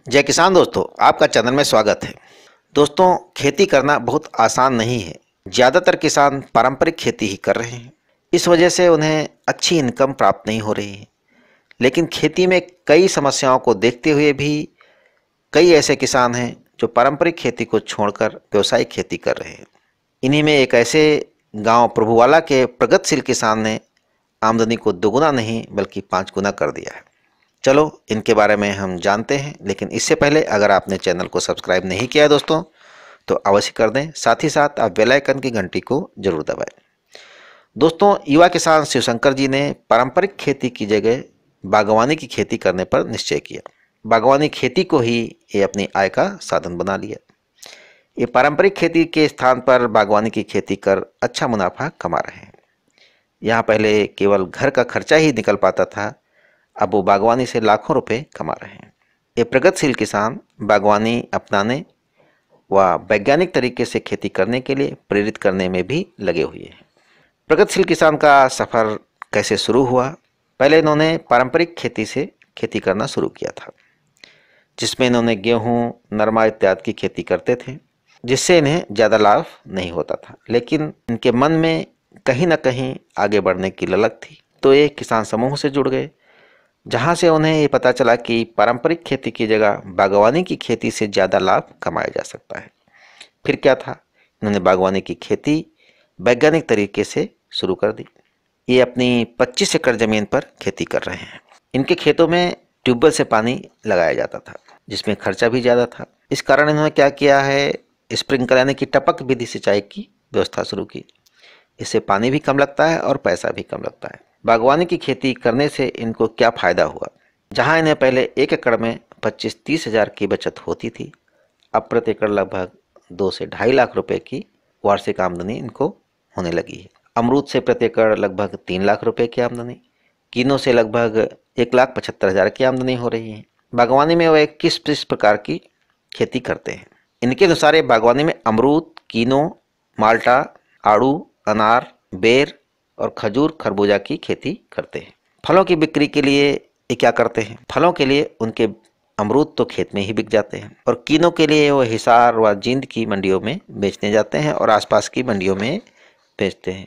जय किसान दोस्तों, आपका चैनल में स्वागत है। दोस्तों, खेती करना बहुत आसान नहीं है। ज़्यादातर किसान पारंपरिक खेती ही कर रहे हैं। इस वजह से उन्हें अच्छी इनकम प्राप्त नहीं हो रही है। लेकिन खेती में कई समस्याओं को देखते हुए भी कई ऐसे किसान हैं जो पारंपरिक खेती को छोड़कर व्यावसायिक खेती कर रहे हैं। इन्हीं में एक ऐसे गांव प्रभुवाला के प्रगतिशील किसान ने आमदनी को दोगुना नहीं बल्कि 5 गुना कर दिया है। चलो इनके बारे में हम जानते हैं, लेकिन इससे पहले अगर आपने चैनल को सब्सक्राइब नहीं किया है दोस्तों तो अवश्य कर दें। साथ ही साथ आप बेल आइकन की घंटी को जरूर दबाएं। दोस्तों, युवा किसान शिवशंकर जी ने पारंपरिक खेती की जगह बागवानी की खेती करने पर निश्चय किया। बागवानी खेती को ही ये अपनी आय का साधन बना लिया। ये पारंपरिक खेती के स्थान पर बागवानी की खेती कर अच्छा मुनाफा कमा रहे हैं। यहाँ पहले केवल घर का खर्चा ही निकल पाता था, अब वो बागवानी से लाखों रुपए कमा रहे हैं। ये प्रगतिशील किसान बागवानी अपनाने व वैज्ञानिक तरीके से खेती करने के लिए प्रेरित करने में भी लगे हुए हैं। प्रगतिशील किसान का सफ़र कैसे शुरू हुआ? पहले इन्होंने पारंपरिक खेती से खेती करना शुरू किया था, जिसमें इन्होंने गेहूँ, नरमा इत्यादि की खेती करते थे, जिससे इन्हें ज़्यादा लाभ नहीं होता था। लेकिन इनके मन में कहीं ना कहीं आगे बढ़ने की ललक थी, तो एक किसान समूह से जुड़ गए, जहाँ से उन्हें ये पता चला कि पारंपरिक खेती की जगह बागवानी की खेती से ज़्यादा लाभ कमाया जा सकता है। फिर क्या था, इन्होंने बागवानी की खेती वैज्ञानिक तरीके से शुरू कर दी। ये अपनी 25 एकड़ ज़मीन पर खेती कर रहे हैं। इनके खेतों में ट्यूबवेल से पानी लगाया जाता था, जिसमें खर्चा भी ज़्यादा था। इस कारण इन्होंने क्या किया है, स्प्रिंकलर यानी कि टपक विधि सिंचाई की व्यवस्था शुरू की। इससे पानी भी कम लगता है और पैसा भी कम लगता है। बागवानी की खेती करने से इनको क्या फ़ायदा हुआ? जहां इन्हें पहले 1 एकड़ में 25-30 हज़ार की बचत होती थी, अब प्रति एकड़ लगभग 2 से 2.5 लाख रुपए की वार्षिक आमदनी इनको होने लगी है। अमरूद से प्रति एकड़ लगभग 3 लाख रुपए की आमदनी, कीनों से लगभग 1,75,000 की आमदनी हो रही है। बागवानी में वे किस प्रकार की खेती करते हैं? इनके अनुसार बागवानी में अमरूद, कीनों, माल्टा, आड़ू, अनार, बेर और खजूर, खरबूजा की खेती करते हैं। फलों की बिक्री के लिए ये क्या करते हैं? फलों के लिए उनके अमरूद तो खेत में ही बिक जाते हैं, और कीनों के लिए वो हिसार व जींद की मंडियों में बेचने जाते हैं और आसपास की मंडियों में बेचते हैं।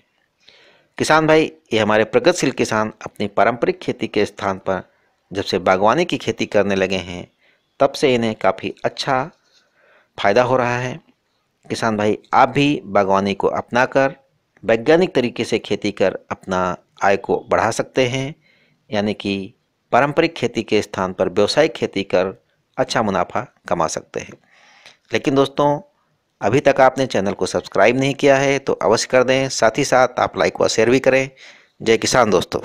किसान भाई, ये हमारे प्रगतिशील किसान अपनी पारंपरिक खेती के स्थान पर जब से बागवानी की खेती करने लगे हैं, तब से इन्हें काफ़ी अच्छा फायदा हो रहा है। किसान भाई, आप भी बागवानी को अपनाकर वैज्ञानिक तरीके से खेती कर अपना आय को बढ़ा सकते हैं, यानी कि पारंपरिक खेती के स्थान पर व्यावसायिक खेती कर अच्छा मुनाफा कमा सकते हैं। लेकिन दोस्तों, अभी तक आपने चैनल को सब्सक्राइब नहीं किया है तो अवश्य कर दें। साथ ही साथ आप लाइक व शेयर भी करें। जय किसान दोस्तों।